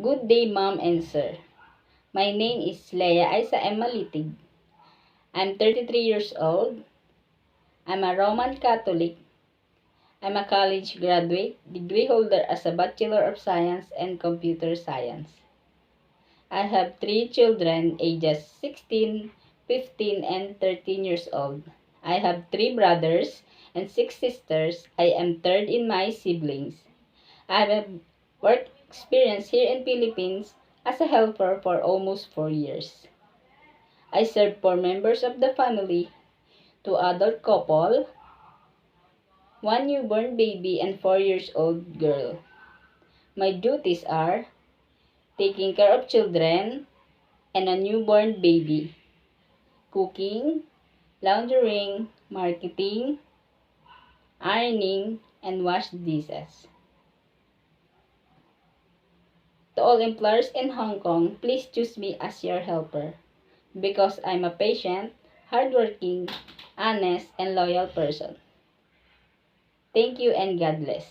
Good day, Mom and Sir. My name is Leia Isa M. Malitig. I'm 33 years old. I'm a Roman Catholic. I'm a college graduate, degree holder as a Bachelor of Science and Computer Science. I have 3 children, ages 16, 15, and 13 years old. I have 3 brothers and 6 sisters. I am third in my siblings. I have work experience here in Philippines as a helper for almost 4 years. I serve 4 members of the family, 2 adult couple, 1 newborn baby, and 4 years old girl. My duties are taking care of children and a newborn baby, cooking, laundering, marketing, ironing, and wash dishes. To all employers in Hong Kong, please choose me as your helper because I'm a patient, hardworking, honest, and loyal person. Thank you and God bless.